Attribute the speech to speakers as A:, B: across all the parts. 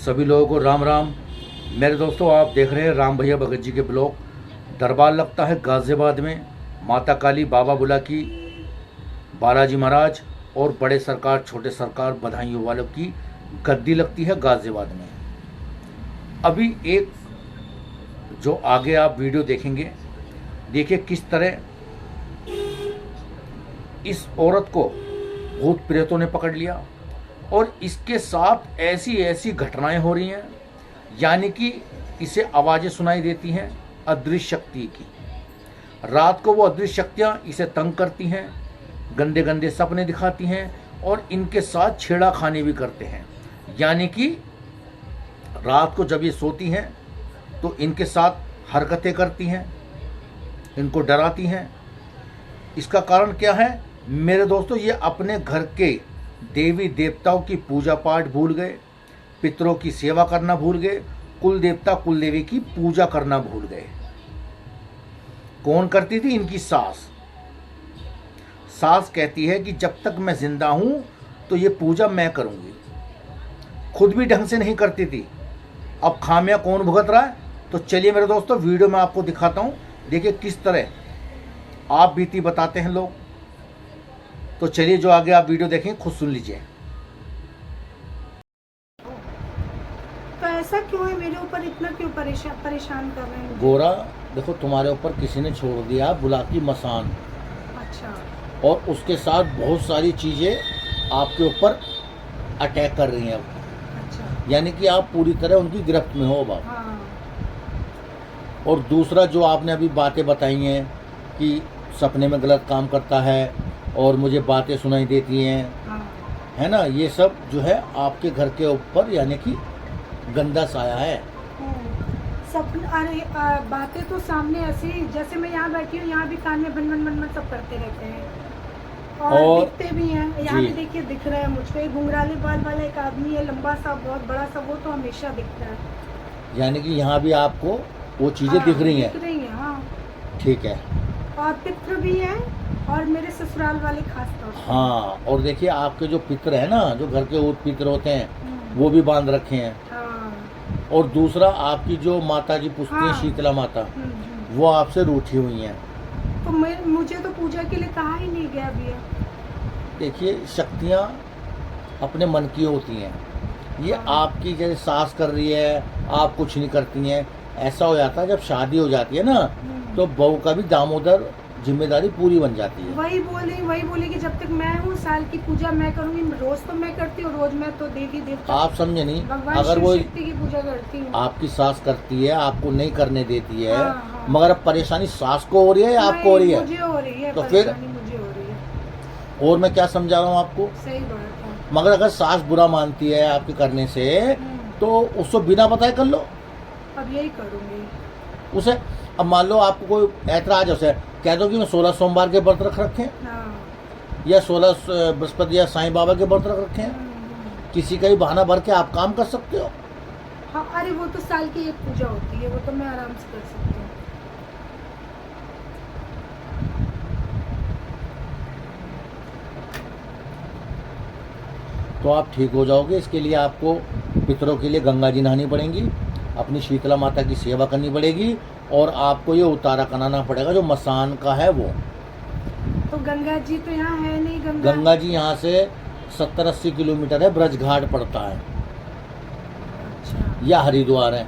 A: सभी लोगों को राम राम। मेरे दोस्तों, आप देख रहे हैं राम भैया भगत जी के ब्लॉग। दरबार लगता है गाज़ियाबाद में। माता काली, बाबा बुला की, बालाजी महाराज और बड़े सरकार छोटे सरकार बधाइयों वालों की गद्दी लगती है गाज़ियाबाद में। अभी एक जो आगे आप वीडियो देखेंगे, देखिए किस तरह इस औरत को भूत प्रेतों ने पकड़ लिया और इसके साथ ऐसी ऐसी घटनाएं हो रही हैं, यानी कि इसे आवाज़ें सुनाई देती हैं अदृश्य शक्ति की। रात को वो अदृश्य शक्तियाँ इसे तंग करती हैं, गंदे गंदे सपने दिखाती हैं और इनके साथ छेड़ाखानी भी करते हैं। यानी कि रात को जब ये सोती हैं तो इनके साथ हरकतें करती हैं, इनको डराती हैं। इसका कारण क्या है मेरे दोस्तों? ये अपने घर के देवी देवताओं की पूजा पाठ भूल गए, पितरों की सेवा करना भूल गए, कुल देवता कुल देवी की पूजा करना भूल गए। कौन करती थी? इनकी सास। सास कहती है कि जब तक मैं जिंदा हूं तो ये पूजा मैं करूंगी। खुद भी ढंग से नहीं करती थी। अब खामियां कौन भुगत रहा है? तो चलिए मेरे दोस्तों, वीडियो में आपको दिखाता हूं। देखिए किस तरह आप बीती बताते हैं लोग। तो चलिए जो आगे आप वीडियो देखें खुद सुन लीजिए।
B: तो ऐसा क्यों है? मेरे ऊपर इतना क्यों परेशान कर रहे हैं?
A: गोरा, देखो तुम्हारे ऊपर किसी ने छोड़ दिया बुला की मसान।
B: अच्छा।
A: और उसके साथ बहुत सारी चीज़ें आपके ऊपर अटैक कर रही हैं अब।
B: अच्छा।
A: यानी कि आप पूरी तरह उनकी गिरफ्त में हो अब।
B: हाँ।
A: और दूसरा जो आपने अभी बातें बताई हैं कि सपने में गलत काम करता है और मुझे बातें सुनाई देती हैं,
B: हाँ।
A: है ना, ये सब जो है आपके घर के ऊपर यानी कि गंदा साया है।
B: सपन अरे बातें तो सामने ऐसी, जैसे मैं यहाँ बैठी हूँ, यहाँ भी कान में बन बन बन बन सब करते रहते हैं और दिखते भी हैं। यहाँ भी देखिए दिख रहा है मुझको, एक घुंघराले बाल वाला एक आदमी है, लंबा सा, बहुत बड़ा सा, वो तो हमेशा दिखता है।
A: यानी कि यहाँ भी आपको वो चीज़ें दिख रही हैं?
B: दिख रही हैं, हाँ।
A: ठीक है।
B: और पितृ भी हैं और मेरे ससुराल वाले खास तौर पर।
A: हाँ, और देखिए आपके जो पितर है ना, जो घर के ऊट पितर होते हैं, वो भी बांध रखे हैं।
B: हाँ।
A: और दूसरा आपकी जो माता जी पूछती हैं,
B: हाँ।
A: शीतला माता, वो आपसे रूठी हुई हैं।
B: तो मुझे तो पूजा के लिए कहा ही नहीं गया भैया।
A: देखिए शक्तियाँ अपने मन की होती हैं। ये
B: हाँ।
A: आपकी जैसे सास कर रही है, आप कुछ नहीं करती हैं। ऐसा हो जाता है जब शादी हो जाती है ना, तो बहू का भी दामोदर जिम्मेदारी पूरी बन जाती है।
B: वही बोले कि जब तक मैं हूँ साल की पूजा मैं करूँगी। रोज तो मैं करती हूँ, रोज मैं तो देवी देवता,
A: आप समझे नहीं।
B: भगवान
A: अगर
B: शिव
A: वो
B: शक्ति की पूजा करती हूँ।
A: आपकी सास करती है, आपको नहीं करने देती है।
B: हाँ, हाँ।
A: मगर अब परेशानी सास को हो रही है या आपको हो रही है?
B: मुझे हो रही है।
A: तो फिर
B: मुझे हो रही है।
A: और मैं क्या समझा रहा हूँ आपको?
B: सही बात है।
A: मगर अगर सास बुरा मानती है आपके करने से, तो उसको बिना बताए कर लो।
B: अब यही करूँगी
A: उसे अब मान लो आपको कोई ऐतराज है, उसे कह दो कि मैं 16 सोमवार के व्रत रख रखे हैं,
B: हाँ।
A: या 16 बृहस्पति या साईं बाबा के व्रत रख रखे हैं। किसी का ही बहाना भर के आप काम कर सकते हो।
B: हाँ, अरे वो तो साल की एक पूजा होती है, वो तो मैं आराम से कर सकती हूँ।
A: तो आप ठीक हो जाओगे। इसके लिए आपको पितरों के लिए गंगा जी नहानी पड़ेंगी, अपनी शीतला माता की सेवा करनी पड़ेगी और आपको ये उतारा कराना पड़ेगा जो मसान का है वो।
B: तो गंगा जी तो यहाँ है नहीं।
A: गंगा जी यहाँ से 70-80 किलोमीटर है, ब्रज घाट पड़ता है।
B: अच्छा।
A: या हरिद्वार है।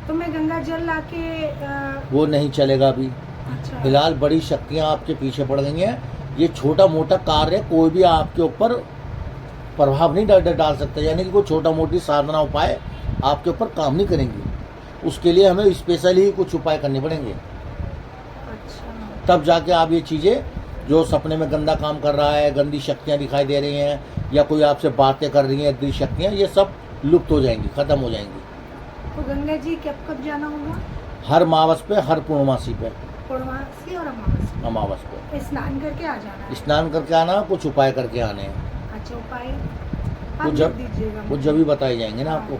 B: तो मैं गंगा जल लाके
A: वो नहीं चलेगा अभी।
B: अच्छा।
A: फिलहाल बड़ी शक्तियाँ आपके पीछे पड़ गई हैं। ये छोटा मोटा कार्य कोई भी आपके ऊपर प्रभाव नहीं डाल सकता। यानी कि कोई छोटा मोटी साधना उपाय आपके ऊपर काम नहीं करेंगी। उसके लिए हमें स्पेशल ही कुछ उपाय करने पड़ेंगे।
B: अच्छा।
A: तब जाके आप ये चीज़ें, जो सपने में गंदा काम कर रहा है, गंदी शक्तियाँ दिखाई दे रही हैं, या कोई आपसे बातें कर रही हैं गंदी शक्तियाँ, ये सब लुप्त हो जाएंगी, ख़त्म हो जाएंगी।
B: तो गंगा जी कब जाना होगा?
A: हर मावस पे, हर पूर्णमासी पे।
B: पूर्णमासी और अमावस?
A: अमावस पे
B: स्नान करके आ जाना है?
A: स्नान करके आना, कुछ उपाय करके आने हैं।
B: अच्छा, उपाय
A: वो
B: आप
A: जब
B: दीजिएगा
A: वो जब भी बताए जाएंगे ना
B: हाँ।
A: आपको।